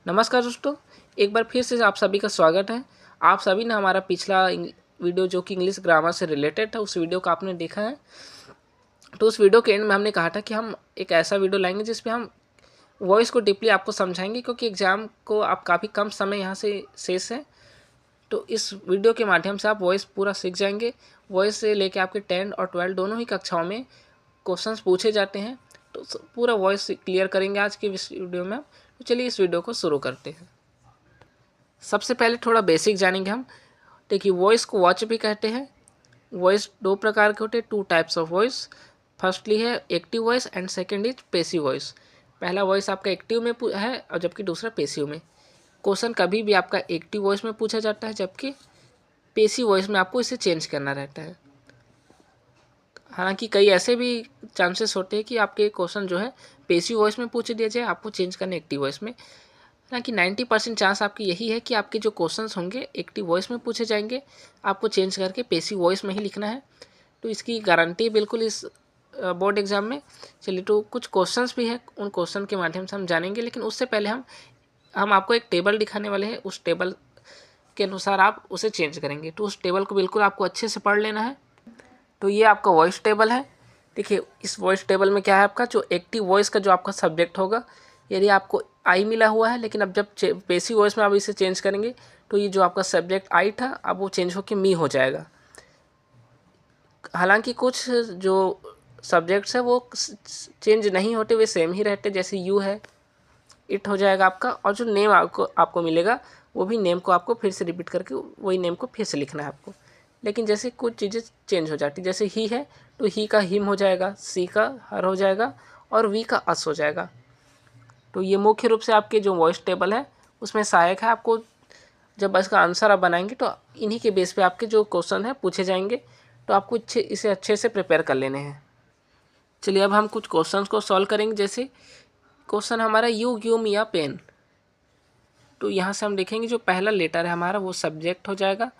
नमस्कार दोस्तों, एक बार फिर से आप सभी का स्वागत है। आप सभी ने हमारा पिछला वीडियो जो कि इंग्लिश ग्रामर से रिलेटेड था, उस वीडियो को आपने देखा है। तो उस वीडियो के एंड में हमने कहा था कि हम एक ऐसा वीडियो लाएंगे जिसमें हम वॉइस को डीपली आपको समझाएंगे, क्योंकि एग्ज़ाम को आप काफ़ी कम समय यहाँ से शेष है। तो इस वीडियो के माध्यम से आप वॉइस पूरा सीख जाएंगे। वॉइस से लेके आपके 10 और 12 दोनों ही कक्षाओं में क्वेश्चंस पूछे जाते हैं, तो पूरा वॉइस क्लियर करेंगे आज की इस वीडियो में। तो चलिए इस वीडियो को शुरू करते हैं। सबसे पहले थोड़ा बेसिक जानेंगे हम। देखिए, वॉइस को वॉच भी कहते हैं। वॉइस दो प्रकार के होते हैं, 2 टाइप्स ऑफ वॉइस। फर्स्टली है active voice and second is passive voice. पहला वॉइस आपका एक्टिव में है और जबकि दूसरा पेसिव में। क्वेश्चन कभी भी आपका एक्टिव वॉइस में पूछा जाता है, जबकि पेसिव वॉइस में आपको इसे चेंज करना रहता है। हालांकि कई ऐसे भी चांसेस होते हैं कि आपके क्वेश्चन जो है पेसिव वॉइस में पूछ दिया जाए, आपको चेंज करना एक्टिव वॉइस में। हालांकि 90% चांस आपकी यही है कि आपके जो क्वेश्चंस होंगे एक्टिव वॉइस में पूछे जाएंगे, आपको चेंज करके पेसिव वॉइस में ही लिखना है। तो इसकी गारंटी बिल्कुल इस बोर्ड एग्जाम में। चलिए, तो कुछ क्वेश्चंस भी हैं, उन क्वेश्चन के माध्यम से हम जानेंगे, लेकिन उससे पहले हम आपको एक टेबल दिखाने वाले हैं। उस टेबल के अनुसार आप उसे चेंज करेंगे। तो उस टेबल को बिल्कुल आपको अच्छे से पढ़ लेना है। तो ये आपका वॉइस टेबल है। देखिए, इस वॉइस टेबल में क्या है, आपका जो एक्टिव वॉइस का जो आपका सब्जेक्ट होगा, यदि आपको आई मिला हुआ है, लेकिन अब जब पेसिव वॉइस में आप इसे चेंज करेंगे तो ये जो आपका सब्जेक्ट आई था, अब वो चेंज होकर मी हो जाएगा। हालांकि कुछ जो सब्जेक्ट्स है वो चेंज नहीं होते, वे सेम ही रहते। जैसे यू है, इट हो जाएगा आपका। और जो नेम आपको मिलेगा, वो भी नेम को आपको फिर से रिपीट करके वही नेम को फिर से लिखना है आपको। लेकिन जैसे कुछ चीज़ें चेंज हो जाती, जैसे ही है तो ही का हिम हो जाएगा, सी का हर हो जाएगा और वी का अस हो जाएगा। तो ये मुख्य रूप से आपके जो वॉइस टेबल है उसमें सहायक है। आपको जब इसका आंसर आप बनाएंगे तो इन्हीं के बेस पे आपके जो क्वेश्चन है पूछे जाएंगे। तो आपको इसे अच्छे से प्रिपेयर कर लेने हैं। चलिए, अब हम कुछ क्वेश्चंस को सॉल्व करेंगे। जैसे क्वेश्चन हमारा you give me a pen. तो यहाँ से हम देखेंगे जो पहला लेटर है हमारा वो सब्जेक्ट हो जाएगा।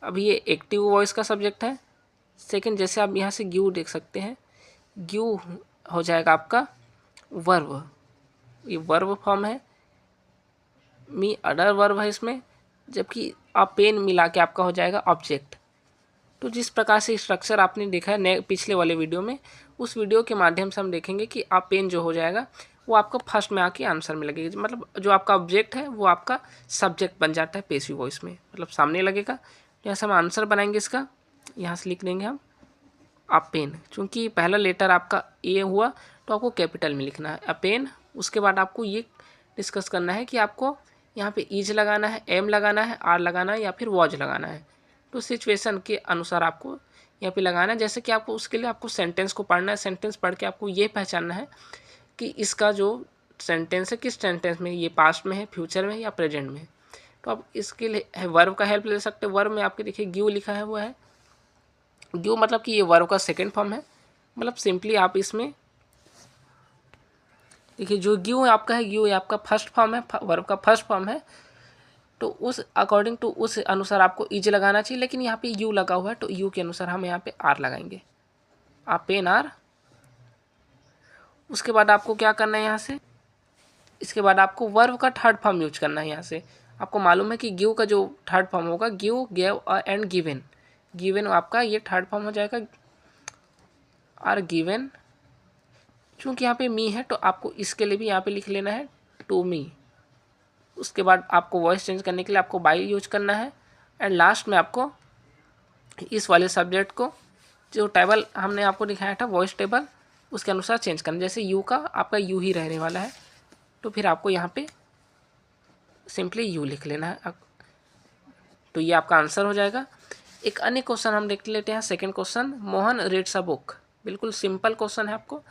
अब ये एक्टिव वॉइस का सब्जेक्ट है। सेकंड, जैसे आप यहाँ से गिव देख सकते हैं, गिव हो जाएगा आपका वर्ब, ये वर्ब फॉर्म है। मी अडर वर्ब है इसमें, जबकि आप पेन मिला के आपका हो जाएगा ऑब्जेक्ट। तो जिस प्रकार से स्ट्रक्चर आपने देखा है पिछले वाले वीडियो में, उस वीडियो के माध्यम से हम देखेंगे कि आप पेन जो हो जाएगा वो आपका फर्स्ट में आके आंसर में लगेगा। मतलब जो आपका ऑब्जेक्ट है वो आपका सब्जेक्ट बन जाता है पेसिव वॉइस में, मतलब सामने लगेगा। यहाँ से हम आंसर बनाएंगे इसका, यहाँ से लिख देंगे हम आप पेन। चूँकि पहला लेटर आपका ए हुआ तो आपको कैपिटल में लिखना है अ पेन। उसके बाद आपको ये डिस्कस करना है कि आपको यहाँ पे इज लगाना है, एम लगाना है, आर लगाना है या फिर वॉज लगाना है। तो सिचुएशन के अनुसार आपको यहाँ पे लगाना है। जैसे कि आपको उसके लिए आपको सेंटेंस को पढ़ना है। सेंटेंस पढ़ के आपको ये पहचानना है कि इसका जो सेंटेंस है किस सेंटेंस में, ये पास्ट में है, फ्यूचर में या प्रेजेंट में। तो आप इसके लिए वर्ब का हेल्प ले सकते हैं। वर्ब में आपके देखिए गिव लिखा है, वो है गिव, मतलब कि ये वर्ब का सेकेंड फॉर्म है। मतलब सिंपली आप इसमें देखिए जो गिव आपका है, गिव आपका फर्स्ट फॉर्म है, वर्ब का फर्स्ट फॉर्म है। तो उस अकॉर्डिंग टू उस अनुसार आपको इज लगाना चाहिए, लेकिन यहाँ पे यू लगा हुआ है तो यू के अनुसार हम यहाँ पे आर लगाएंगे, आप पेन आर। उसके बाद आपको क्या करना है यहाँ से, इसके बाद आपको वर्ब का थर्ड फॉर्म यूज करना है। यहाँ से आपको मालूम है कि गिव का जो थर्ड फॉर्म होगा, give, gave and given. Given आपका ये थर्ड फॉर्म हो जाएगा, आर गिवन। चूँकि यहाँ पे मी है तो आपको इसके लिए भी यहाँ पे लिख लेना है टू मी। उसके बाद आपको वॉइस चेंज करने के लिए आपको बाई यूज करना है। एंड लास्ट में आपको इस वाले सब्जेक्ट को जो टेबल हमने आपको दिखाया था वॉइस टेबल, उसके अनुसार चेंज करना। जैसे यू का आपका यू ही रहने वाला है, तो फिर आपको यहाँ पे सिंपली यू लिख लेना है। तो ये आपका आंसर हो जाएगा। एक अन्य क्वेश्चन हम देख लेते हैं। Second question, Mohan reads a book. बिल्कुल सिंपल क्वेश्चन है, आपको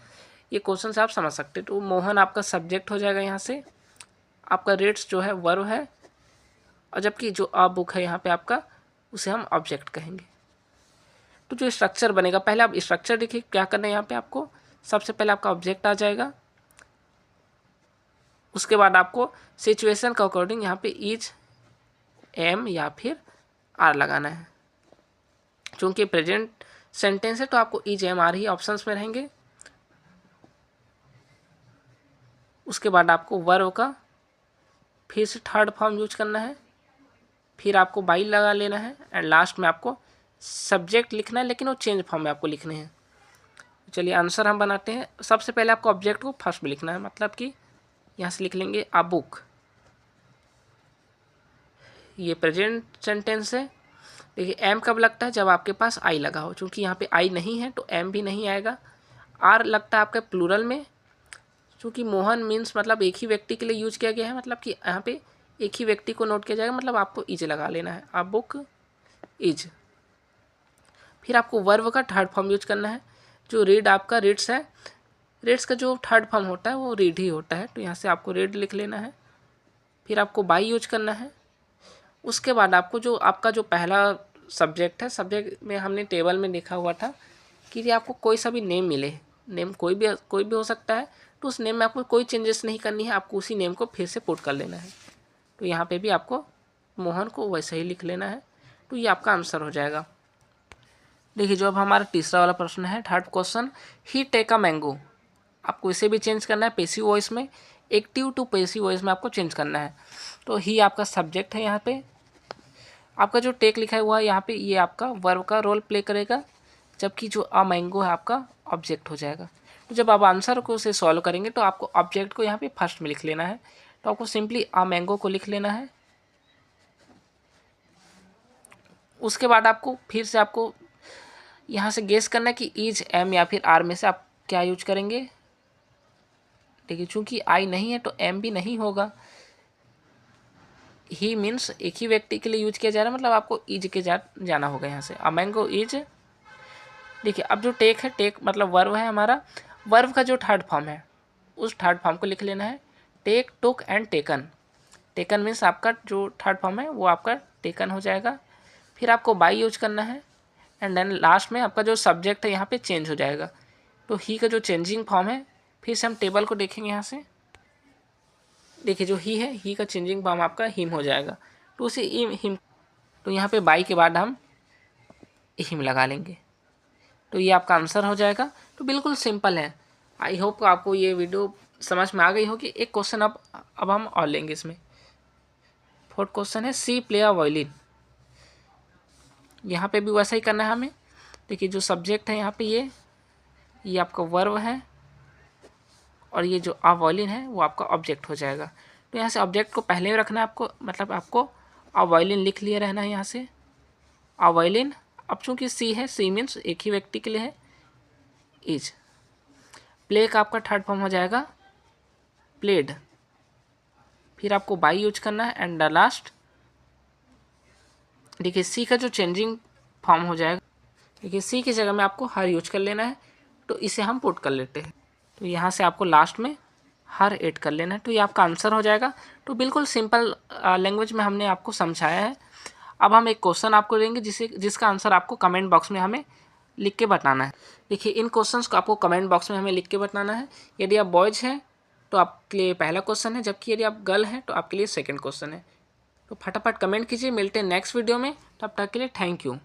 ये क्वेश्चन से आप समझ सकते हैं। तो मोहन आपका सब्जेक्ट हो जाएगा, यहाँ से आपका रीड्स जो है वर्ब है, और जबकि जो अ बुक है यहाँ पे आपका, उसे हम ऑब्जेक्ट कहेंगे। तो जो स्ट्रक्चर बनेगा, पहले आप स्ट्रक्चर देखिए क्या करना है। यहाँ पे आपको सबसे पहले आपका ऑब्जेक्ट आ जाएगा। उसके बाद आपको सिचुएशन के अकॉर्डिंग यहाँ पे इज, एम या फिर आर लगाना है। चूँकि प्रेजेंट सेंटेंस है तो आपको इज, एम, आर ही ऑप्शंस में रहेंगे। उसके बाद आपको वर्ब का फिर से थर्ड फॉर्म यूज करना है, फिर आपको बाई लगा लेना है एंड लास्ट में आपको सब्जेक्ट लिखना है, लेकिन वो चेंज फॉर्म में आपको लिखने हैं। चलिए आंसर हम बनाते हैं। सबसे पहले आपको ऑब्जेक्ट को फर्स्ट में लिखना है, मतलब कि यहाँ से लिख लेंगे अ बुक, ये प्रेजेंट सेंटेंस है। देखिए एम कब लगता है, जब आपके पास आई लगा हो, क्योंकि यहाँ पे आई नहीं है तो एम भी नहीं आएगा। आर लगता है आपके प्लूरल में, क्योंकि मोहन मीन्स मतलब एक ही व्यक्ति के लिए यूज किया गया है, मतलब कि यहाँ पे एक ही व्यक्ति को नोट किया जाएगा, मतलब आपको इज लगा लेना है, अ बुक इज। फिर आपको वर्ब का थर्ड फॉर्म यूज करना है। जो रीड आपका रीड्स है, रीड्स का जो थर्ड फॉर्म होता है वो रीड ही होता है, तो यहाँ से आपको रीड लिख लेना है। फिर आपको बाई यूज करना है। उसके बाद आपको जो आपका जो पहला सब्जेक्ट है, सब्जेक्ट में हमने टेबल में लिखा हुआ था कि ये आपको कोई सा भी नेम मिले, नेम कोई भी हो सकता है, तो उस नेम में आपको कोई चेंजेस नहीं करनी है, आपको उसी नेम को फिर से पुट कर लेना है। तो यहाँ पे भी आपको मोहन को वैसे ही लिख लेना है, तो ये आपका आंसर हो जाएगा। देखिए जो अब हमारा तीसरा वाला प्रश्न है, third question, he take a mango. आपको इसे भी चेंज करना है पैसिव वॉइस में, एक्टिव टू पैसिव वॉइस में आपको चेंज करना है। तो ही आपका सब्जेक्ट है, यहाँ पे आपका जो टेक लिखा हुआ है यहाँ पे ये आपका वर्ब का रोल प्ले करेगा, जबकि जो अ मैंगो है आपका ऑब्जेक्ट हो जाएगा। तो जब आप आंसर को से सॉल्व करेंगे तो आपको ऑब्जेक्ट को यहाँ पे फर्स्ट में लिख लेना है, तो आपको सिंपली अ मैंगो को लिख लेना है। उसके बाद आपको फिर से आपको यहाँ से गेस करना है कि इज, एम या फिर आर में से आप क्या यूज करेंगे। देखिए चूंकि आई नहीं है तो एम भी नहीं होगा, ही मीन्स एक ही व्यक्ति के लिए यूज किया जा रहा है, मतलब आपको इज के जाना होगा यहाँ से, अ मैंगो इज। देखिए अब जो टेक है, टेक मतलब वर्ब है हमारा, वर्ब का जो थर्ड फॉर्म है उस थर्ड फॉर्म को लिख लेना है, take, took and taken. Taken means आपका जो थर्ड फॉर्म है वो आपका टेकन हो जाएगा। फिर आपको बाई यूज करना है एंड देन लास्ट में आपका जो सब्जेक्ट है यहाँ पे चेंज हो जाएगा, तो ही का जो चेंजिंग फॉर्म है, फिर से हम टेबल को देखेंगे यहाँ से। देखिए जो ही है, ही का चेंजिंग फॉर्म आपका हिम हो जाएगा, तो उसे हिम, तो यहाँ पे बाई के बाद हम हिम लगा लेंगे, तो ये आपका आंसर हो जाएगा। तो बिल्कुल सिंपल है। आई होप आपको ये वीडियो समझ में आ गई होगी। एक क्वेश्चन अब हम और लेंगे इसमें। फोर्थ क्वेश्चन है, सी प्ले अ वायलिन। यहाँ पे भी वैसा ही करना है हमें। देखिए जो सब्जेक्ट है यहाँ पे ये आपका वर्ब है, और ये जो अ वायलिन है वो आपका ऑब्जेक्ट हो जाएगा। तो यहाँ से ऑब्जेक्ट को पहले में रखना है आपको, मतलब आपको अ वायलिन लिख लिए रहना है यहाँ से, अ वायलिन। अब चूँकि सी है, सी मीन्स एक ही व्यक्ति के लिए है, इज। प्ले का आपका थर्ड फॉर्म हो जाएगा प्लेड। फिर आपको बाई यूज करना है एंड द लास्ट, देखिए सी का जो चेंजिंग फॉर्म हो जाएगा, देखिए सी की जगह में आपको हर यूज कर लेना है, तो इसे हम पुट कर लेते हैं। तो यहाँ से आपको लास्ट में हर ऐड कर लेना है, तो ये आपका आंसर हो जाएगा। तो बिल्कुल सिंपल लैंग्वेज में हमने आपको समझाया है। अब हम एक क्वेश्चन आपको देंगे जिसका आंसर आपको कमेंट बॉक्स में हमें लिख के बताना है। देखिए इन क्वेश्चंस को आपको कमेंट बॉक्स में हमें लिख के बताना है। यदि आप बॉयज़ हैं तो आपके लिए पहला क्वेश्चन है, जबकि यदि आप गर्ल हैं तो आपके लिए सेकंड क्वेश्चन है। तो फटाफट कमेंट कीजिए। मिलते हैं नेक्स्ट वीडियो में, तब तक के लिए थैंक यू।